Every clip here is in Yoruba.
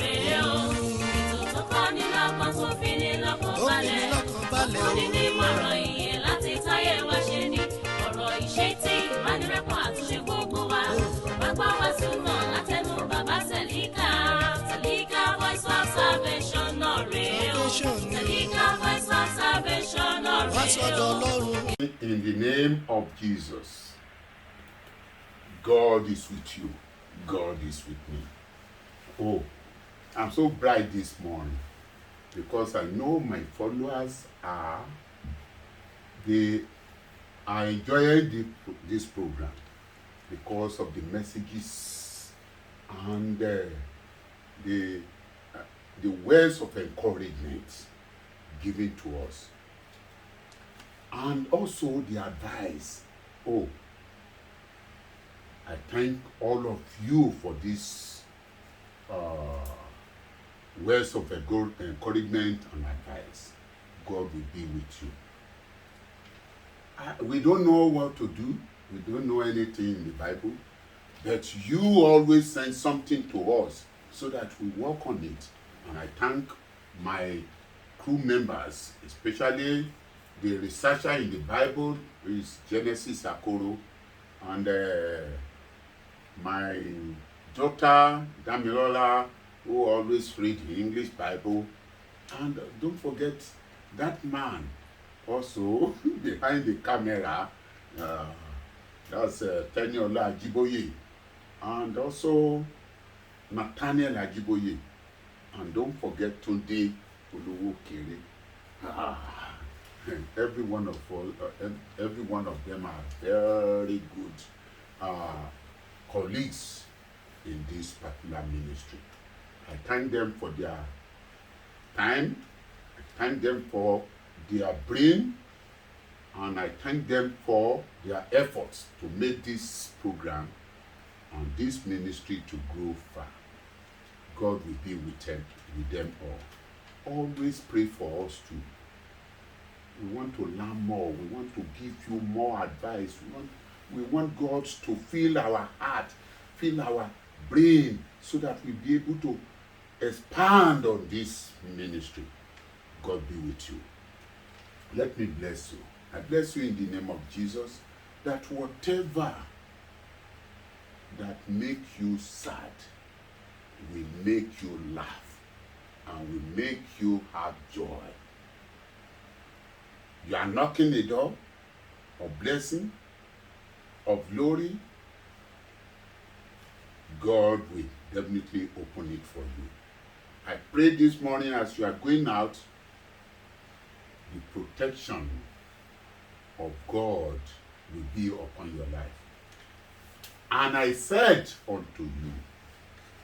rèé o. Ètò tó kọ́ ni lọ́gbọ́n tó fi ní lọ́kàn balẹ̀. Fúnni ní ìmọ̀ràn ìyè láti táyé wa ṣe ni. Ọ̀rọ̀ ìṣítí ìbánirẹ́pọ̀ àtúnṣe gbogbo wa. Bàbá wa súnmọ́ látẹnu bàbá Sẹ̀líkà. Sẹ̀líkà Voice of Salvation náà rèé o. Sẹ̀líkà Voice of Salvation náà rèé o. In the name of Jesus, God is with you. God is with me. Oh, I'm so bright this morning because I know my followers they are enjoying this program because of the messages and the words of encouragement given to us, and also the advice. Oh, I thank all of you for this words of encouragement and advice. God will be with you. We don't know what to do. We don't know anything in the Bible. But you always send something to us so that we work on it. And I thank my crew members, especially the researcher in the Bible, who is Genesis Akoro, and my daughter Damilola, who always read the English Bible. And don't forget that man also behind the camera, that's Teniola Ajiboye, and also Nathaniel Ajiboye, and don't forget Tunde Oluwokere. Every one of them are very good colleagues in this particular ministry. I thank them for their time. I thank them for their brain, and I thank them for their efforts to make this program and this ministry to grow far. God will be with them all. Always pray for us too. We want to learn more. We want to give you more advice. We want God to fill our heart, fill our brain, so that we'll be able to expand on this ministry. God be with you. Let me bless you. I bless you in the name of Jesus, that whatever that makes you sad will make you laugh and will make you have joy. You are knocking the door of blessing, of glory. God will definitely open it for you. I pray this morning as you are going out, the protection of God will be upon your life. And I said unto you,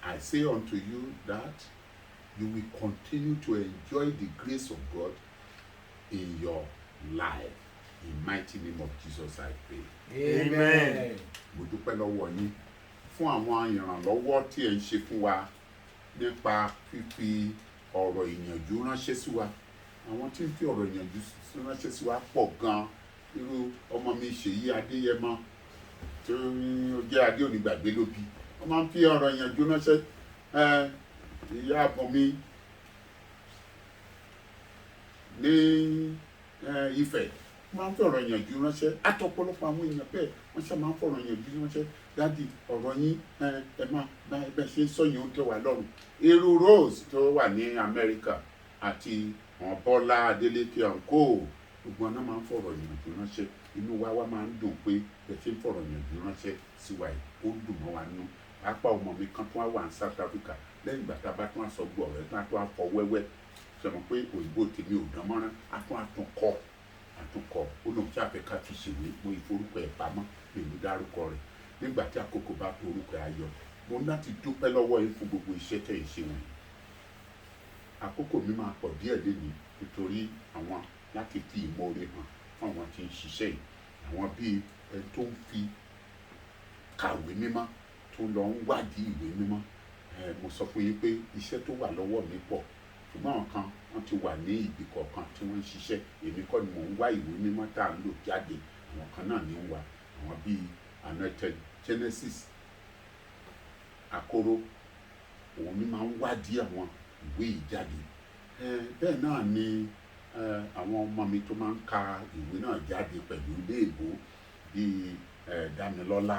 I say unto you that you will continue to enjoy the grace of God in your life. In the mighty name of Jesus I pray. Amen. Mo dúpẹ́ lọ́wọ́ yín fún àwọn ìrànlọ́wọ́ tí ẹ ń ṣe fún wa nípa fífi ọ̀rọ̀ ìyànjú ránṣẹ́ sí wa. Àwọn tí ń fi ọ̀rọ̀ ìyànjú ránṣẹ́ sí wa pọ̀ gan-an. Irú ọmọ mi Ṣèyí Adéyẹmọ tó jẹ́ Adé Onígbàgbé ló bí. Wọ́n máa ń fi ọ̀rọ̀ ìyànjú ránṣẹ́. Ìyá àbọ̀ mi ní Ifẹ̀ máa ń fi ọ̀rọ̀ ìyànjú ránṣẹ́. Àtọ̀pọ̀lọpọ̀ àwọn èèyàn bẹ́ẹ̀ wọ́n ṣe máa ń fọ̀rọ̀ ìyànjú ránṣẹ́. Dádì, ọ̀rọ̀ yín ẹ máa bẹ́ẹ̀ ṣe ń sọ̀yìn ó tẹ́ wà lọ́rùn. Irú Rose tó wà ní Amẹ́ríkà àti àwọn Bọ́lá Adélékè àǹkó gbogbo ọ̀nà máa ń fọ̀rọ̀ ìyànjú ránṣẹ́. Inú wa máa ń dùn pé bẹ́ẹ̀ ṣe ń fọ̀rọ̀ ìyànjú ránṣẹ́ sí wa yìí ó dùn mọ́ wa nínú. Apá ọmọ mi kan tó wà ní South Africa lẹ́yìn ìgbà tá a bá tún aṣọ gbọ́ ọ̀rẹ́ tó a fọ wẹ́wẹ́ sọ̀rọ̀ pé òyìnbó tèmi ò dán mọ́rán àtúnkọ́ ó lóun tí a fẹ́ ká fi ṣèwé mo ìforúkọ ẹ̀ pamọ́ èmi dárúkọ rẹ̀ nígbà tí àkókò bá tó orúkọ ẹ̀ ayọ̀ mo ní láti dúpẹ́ lọ́wọ́ yín fún gbogbo iṣẹ́ tẹ̀ ṣe wọ̀nyí. Àkókò mi máa pọ̀ díẹ̀ lénìí nítorí àwọn láti fi ìmoore hàn fún àwọn tí ń ṣiṣẹ́ yìí, àwọn bíi ẹni tó ń fi kàwé mímọ́ tó lọ ń wádìí ìwé mímọ́. Mo sọ fún yín pé iṣẹ́ tó wà lọ́wọ́ mi pọ̀, ṣùgbọ́n àwọn kan wọ́n ti wà ní ibì kọ̀ọ̀kan tí wọ́n ń ṣiṣẹ́. Èmi kọ́ ni mò ń wá ìwé mímọ́ tá à ń lò jáde, àwọn kan náà ní ń wá. Àwọn bíi Anointed Genesis Akoro, òun ni máa ń wádìí àwọn ìwé yìí jáde. Bẹ́ẹ̀ náà ni àwọn ọmọ mi tó máa ń ka ìwé náà jáde pẹ̀lú ilé ìbò bíi Dámilọ́lá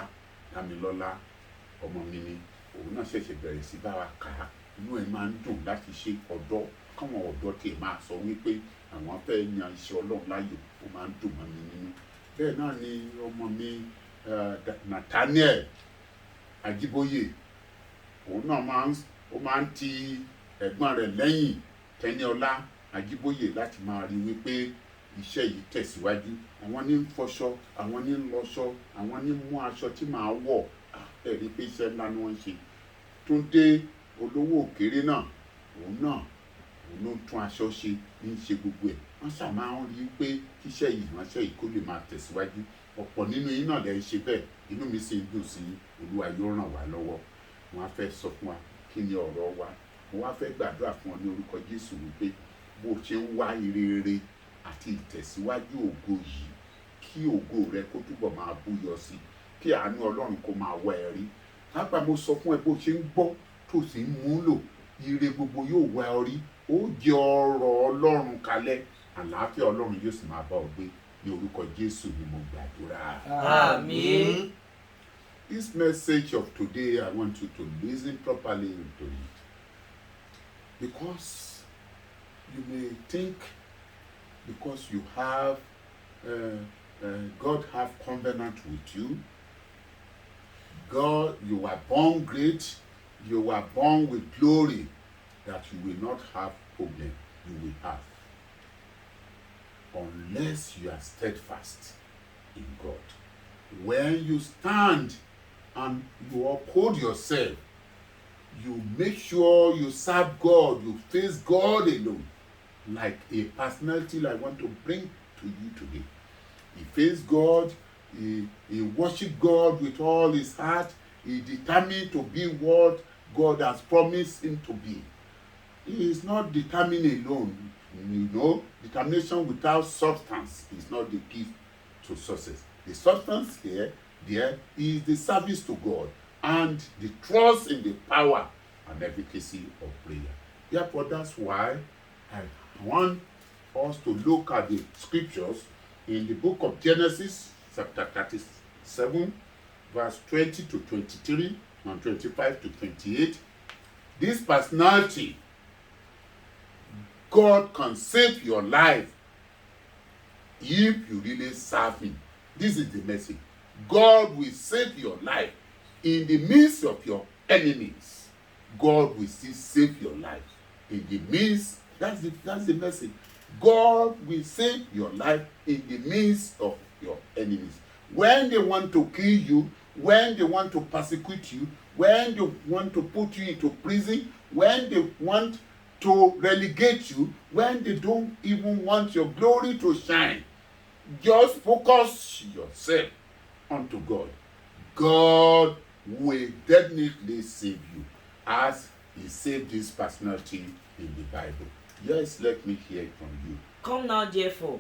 ọmọ mi ni òun náà ṣẹ̀ṣẹ̀ bẹ̀rẹ̀ sí bá wa kà á. Inú ẹ̀ máa ń dùn láti ṣe ọ̀dọ́ káwọn ọ̀dọ́ tiẹ̀ máa sọ wípé àwọn fẹ́ yan iṣẹ́ Ọlọ́run láàyò, ó máa ń dùn mọ́ mi nínú. Bẹ́ẹ̀ náà ni ọmọ mi Nathaniel Ajíbóyè, òun náà máa ń ti ẹ̀gbọ́n rẹ̀ lẹ́yìn Tẹ́níọlá Ajíbóyè láti máa rí wípé iṣẹ́ yìí tẹ̀síwájú. Àwọn ní ń fọṣọ, àwọn ní ń lọṣọ, àwọn ní ń mú aṣọ tí màá wọ̀. Ẹ rí pé iṣẹ́ ńlá ni wọ́n ń ṣe. Túndé olówó òkèrè náà, òun ló ń tún aṣọ ṣe, ní ṣe gbogbo ẹ̀. Wọ́n ṣáà máa ń rí pé kíṣẹ́ yìí ránṣẹ́ yìí kó lè máa tẹ̀síwájú. Ọ̀pọ̀ nínú yín náà lè ṣe bẹ́ẹ̀, inú mi sì ń dùn sí Olúwa yóò ràn wá lọ́wọ́. Wọ́n á fẹ́ sọ fún wa kí ni ọ̀rọ̀ wa. Mo wá fẹ́ gbàdúrà fún ọ ní orúkọ Jésù wípé bó ṣe ń wá ire rere àti ìtẹ̀síwájú ògo yìí, kí ògo rẹ kó túbọ̀ máa búyọ sí, kí àánú Ọlọ́run kó máa wá ẹ rí. Pápá mo sọ fún ẹ bó ṣe ń gbọ́ tó sì ń múlò, ire gbogbo yóò wá ọ rí. Ó jẹ ọrọ̀ Ọlọ́run kalẹ̀, àlàáfíà Ọlọ́run yóò sì máa bá ọ gbé. Ní orúkọ Jésù ni mo gbàdúrà. Àmín. This message of today, I want you to listen properly to it. Because you may think because you have God have covenant with you, God, you were born great, you were born with glory, that you will not have problem. You will have, unless you are steadfast in God. When you stand and you uphold yourself, you make sure you serve God, you face God alone, like a personality I want to bring to you today. He faced God, he worshiped God with all his heart, he determined to be what God has promised him to be. He is not determined alone. You know, determination without substance is not the key to success. The substance there is the service to God and the trust in the power and efficacy of prayer. Therefore, that's why I want us to look at the scriptures in the book of Genesis, chapter 37, verse 20 to 23, and 25 to 28. This personality, God can save your life if you really serve him. This is the message. God will save your life in the midst of your enemies. God will still save your life in the midst. That's the message. God will save your life in the midst of your enemies. When they want to kill you, when they want to persecute you, when they want to put you into prison, when they want to relegate you, when they don't even want your glory to shine, just focus yourself unto God. God will definitely save you, as he saved this personality in the Bible. Yes, let me hear it from you. Come now, therefore,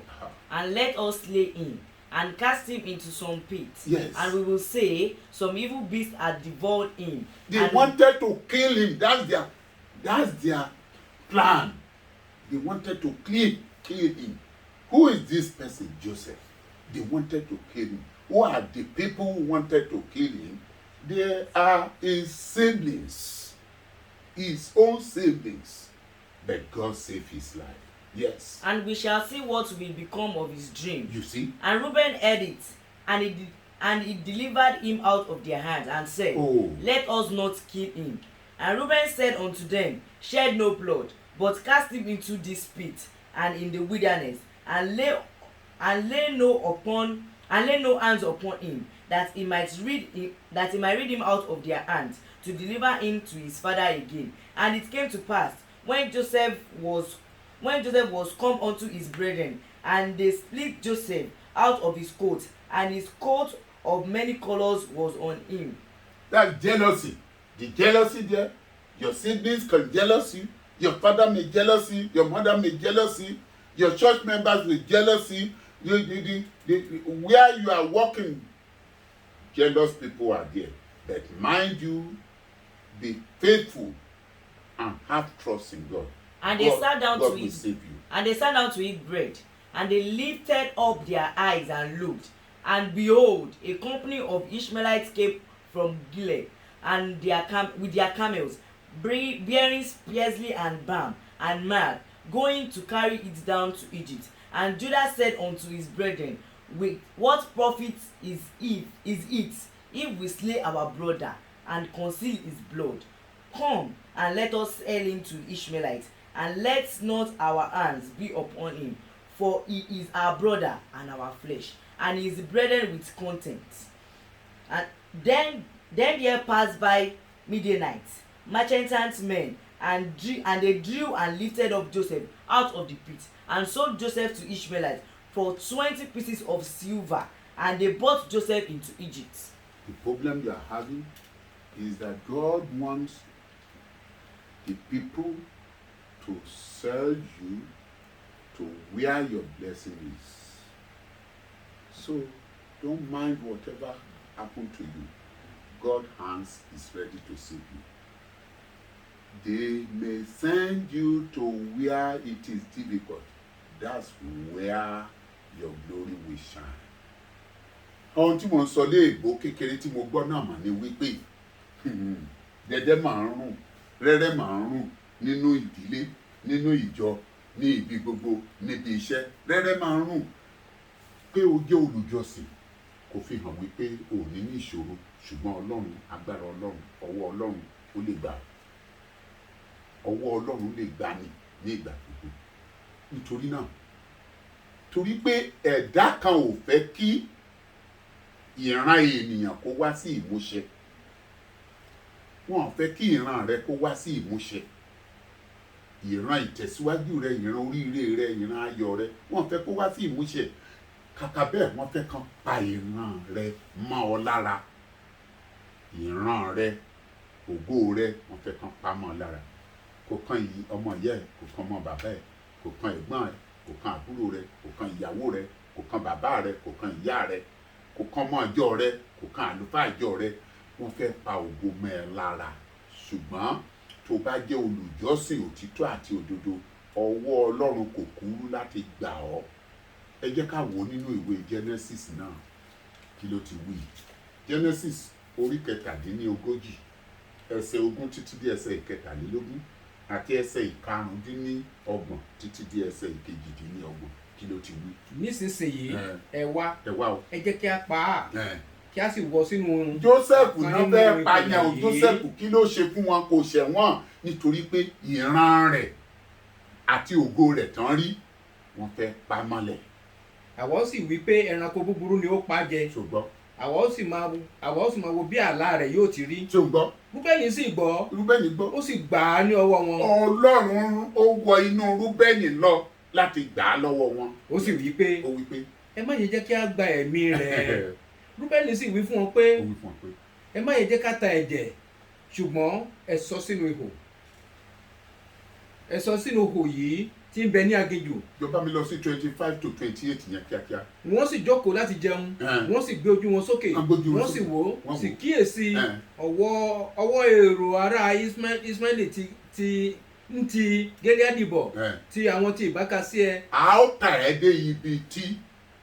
and let us slay him, and cast him into some pit. Yes. And we will say, some evil beast had devoured him. They wanted to kill him. That's their plan. They wanted to kill him. Who is this person? Joseph. They wanted to kill him. Who are the people who wanted to kill him? They are his siblings, his own siblings. But God saved his life. Yes. And we shall see what will become of his dream. You see? And Reuben heard it, and he delivered him out of their hands, and said, Let us not kill him. And Reuben said unto them, Shed no blood, but cast him into this pit, and in the wilderness, and lay no hands upon him, that he might rid him out of their hands, to deliver him to his father again. And it came to pass, when Joseph was come unto his brethren, and they split Joseph out of his coat, and his coat of many colors was on him. That's jealousy. The jealousy there, your siblings can jealous you, your father may jealous you, your mother may jealous you, your church members may jealous you, where you are working, jealous people are there. But mind you, be faithful and have trust in God. And they sat down God to will eat. save you. And they sat down to eat bread. And they lifted up their eyes and looked. And behold, a company of Ishmaelites came from Gilead, and with their camels, bearing spears and balm and myrrh, going to carry it down to Egypt. And Judah said unto his brethren, with what profit is it if we slay our brother and conceal his blood? Come, and let us sell him to the Ishmaelites, and let not our hands be upon him, for he is our brother and our flesh, and his brethren with contempt. And then there passed by Midianites, merchant men, and they drew and lifted up Joseph out of the pit, and sold Joseph to Ishmaelites for 20 pieces of silver, and they brought Joseph into Egypt. The problem you are having is that God wants the people to sell you to where your blessing is. So don't mind whatever happened to you. God's hands is ready to save you. They may send you to where it is difficult. That's where your glory will shine. Ohun tí mo ń sọ lé èbó kékeré tí mo gbọ́ náà mà ní wípé dẹ́dẹ́ máa ń rùn, rẹ́rẹ́ máa ń rùn nínú ìdílé, nínú ìjọ, ní ibi gbogbo, níbi iṣẹ́. Rẹ́rẹ́ máa ń rùn pé o jẹ́ olùjọsìn kò fi hàn wípé o ní ní ìṣòro, ṣùgbọ́n Ọlọ́run, agbára Ọlọ́run, ọwọ́ Ọlọ́run ó lè gbà. Ọwọ́ Ọlọ́run lè gbà ní ìgbà gbogbo. Nítorí náà, torí pé ẹ̀dá kan ò fẹ́ kí ìran ènìyàn kó wá sí ìmúṣẹ. Wọ́n ò fẹ́ kí ìran rẹ kó wá sí ìmúṣẹ. Ìran ìtẹ̀síwájú rẹ, ìran oríire rẹ, ìran ayọ̀ rẹ, wọ́n ò fẹ́ kó wá sí ìmúṣẹ. Kàkà bẹ́ẹ̀ wọ́n fẹ́ kàn pa ìran rẹ mọ́ ọ lára. Ìran rẹ, ògo rẹ, wọ́n fẹ́ kàn pa mọ́ ọ lára. Kò kàn ọmọ ìyá ẹ̀, kò kàn ọmọ bàbá ẹ̀, kò kàn ẹ̀gbọ́n ẹ̀, kò kàn àbúrò rẹ, kò kàn ìyàwó rẹ, kò kàn bàbá rẹ, kò kàn ìyá rẹ, kò kàn ọmọ ìjọ rẹ, kò kàn àlùfáà ìjọ rẹ. Wọ́n fẹ́ pa ògo mọ́ ẹ lára. Ṣùgbọ́n tó bá jẹ́ olùjọ́sìn òtítọ́ àti òdodo, ọwọ́ Ọlọ́run kò kúrú láti gbà ọ́. Ẹ jẹ́ ká wò nínú ìwé Genesis náà. Kí ló ti wí? Genesis orí 17 ẹsẹ̀ 20 títí dé ẹsẹ̀ 23 àti ẹsẹ̀ 25 títí dé ẹsẹ̀ 28. Kí ló ti wí? Nísinsìnyí ẹ wá o. ẹ jẹ́ kí a pa á kí a sì wọ sínú. Joseph náà fẹ́ pààyàn o. Joseph kí ló ṣe fún wọn? Kò ṣẹ̀ wọ́n, nítorí pé ìran rẹ̀ àti ògo rẹ̀ tán rí wọ́n fẹ́ pa mọ́lẹ̀. Àwa sì wí pé ẹranko búburú ni ó pa jẹ. Ṣùgbọ́n àwa ó sì máa wo bí àlá rẹ̀ yóò ti rí. ṣùgbọ́n Rúbẹ́nì sì gbọ́. Rúbẹ́nì gbọ́. Ó sì gbà á ní ọwọ́ wọn. Ọlọ́run ó wọ inú Rúbẹ́nì lọ láti gbà á lọ́wọ́ wọn. Ó sì wí pé ẹ má yẹ jẹ́ kí a gba ẹ̀mí rẹ̀. Rúbẹ́nì sì wí fún wọn pé ẹ má yẹ jẹ́ ká ta ẹ̀jẹ̀, ṣùgbọ́n ẹ sọ sínú ihò. Ẹ sọ sínú ihò yìí tí ń bẹ ní aginjù. Jọba mi lọ sí 25 to 28 yẹn kíákíá. Wọ́n sì jókòó láti jẹun. Wọ́n sì gbé ojú wọn sókè. Wọ́n sì wò ó, sì kíyèsí ọwọ́ èrò ará Ismaili ti Gileadi bọ̀, ti àwọn tí ìbáka sí ẹ. A ó tà ẹ́ dé ibi tí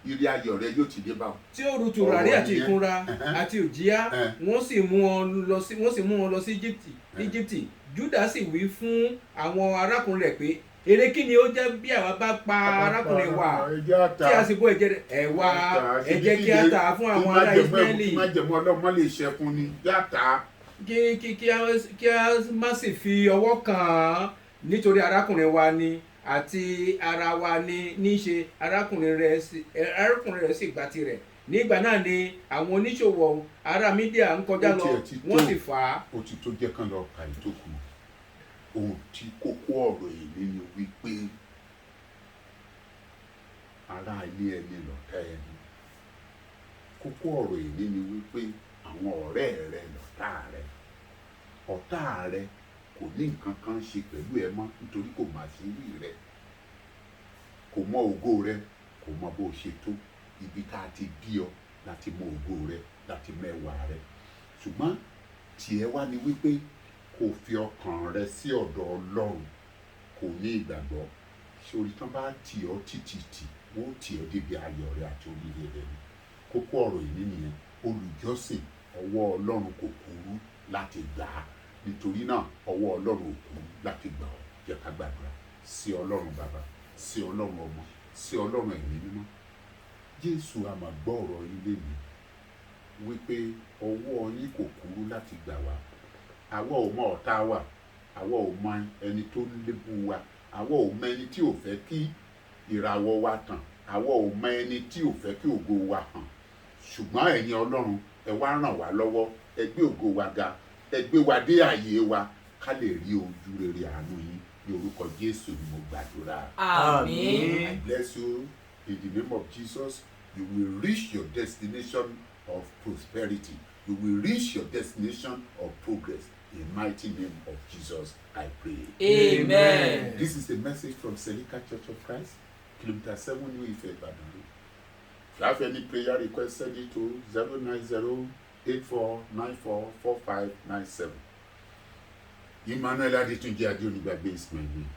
ire ayọ̀ rẹ yóò ti dé bá ọ. Tí ó ru tùràrí àti ìkunra àti òjìá, wọ́n sì mú wọn lọ sí Íjíbítì. Júdà sì wí fún àwọn arákùnrin rẹ̀ pé èrè kí ni ó jẹ́ bí àwa bá pa arákùnrin wa tí a sì bó ẹ̀jẹ̀ rẹ̀ ẹ wá ẹ jẹ́ kí a tà á fún àwọn ará Ísírẹ́lì. Má jẹ̀mú Ọlọ́run lè ṣẹ́kun ni yàtà. Kí a má sì fi ọwọ́ kàn án, nítorí arákùnrin wa ni àti ara wa ni ní ṣe. Arákùnrin rẹ̀ sì gba tirẹ̀. Nígbà náà ni àwọn oníṣòwò ará Mídíà ń kọjá lọ, wọ́n sì fà á. Ó ti tó jẹ́ kán lọ ka ìtókù. Ohun tí kókó ọ̀rọ̀ èlé ni wípé ará ilé ẹni lọ̀tá ẹni. Kókó ọ̀rọ̀ èlé ni wípé àwọn ọ̀rẹ́ rẹ lọ̀tá rẹ. Ọ̀tá rẹ kò ní nǹkan kan ṣe pẹ̀lú ẹ mọ́, nítorí kò mà sí rí rẹ, kò mọ ògo rẹ, kò mọ bó ṣe tó. Ibi tá a ti bí ọ láti mọ ògo rẹ, láti mẹ́wàá rẹ. Ṣùgbọ́n tiẹ̀ wá ni wípé kó fi ọkàn rẹ sí ọ̀dọ̀ Ọlọ́run kò ní ìgbàgbọ́ sórí tán bá tì ọ́ títì wọ́n tì ọ́ débi ayọ̀ rẹ àti oríire rẹ ni kókó ọ̀rọ̀ yìí nìyẹn olùjọ́sìn ọwọ́ Ọlọ́run kò kúrú láti gbà á nítorí náà ọwọ́ Ọlọ́run ò kúrú láti gbà ọ́ jẹ́ ká gbàdúrà sí Ọlọ́run bàbá sí Ọlọ́run ọmọ sí Ọlọ́run ẹ̀mí mímọ́ Jésù a máa gbọ́ ọ̀rọ̀ yín lémi wípé ọwọ́ yín kò kúrú láti gbà wá àwa ò mọ ọ̀tá wa àwa ò mọ ẹni tó ń lébu wa àwa ò mọ ẹni tí ò fẹ́ kí ìràwọ̀ wa tàn àwa ò mọ ẹni tí ò fẹ́ kí ògo wa hàn ṣùgbọ́n ẹ̀yin Ọlọ́run ẹ wá ràn wá lọ́wọ́ ẹ gbé ògo wa ga ẹ gbé wa dé ààyè wa ká lè rí ojú rere àánú yín ní orúkọ Jésù ni mo gbàdúrà. Àmín. I bless you in the name of Jesus. You will reach your destination of prosperity. You will reach your destination of progress. In the mighty name of Jesus, I pray. Amen. This is a message from Selika Church of Christ, Kilometer 7 New Ife, Ibadan. If you have any prayer request, send it to 090-8494-4597. Emmanuel Adetunji Adeonigbabe is my name.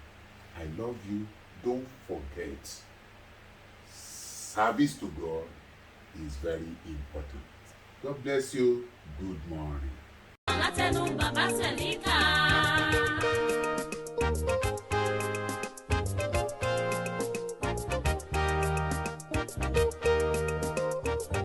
I love you. Don't forget, service to God is very important. God bless you. Good morning. látẹnu bàbá Selika.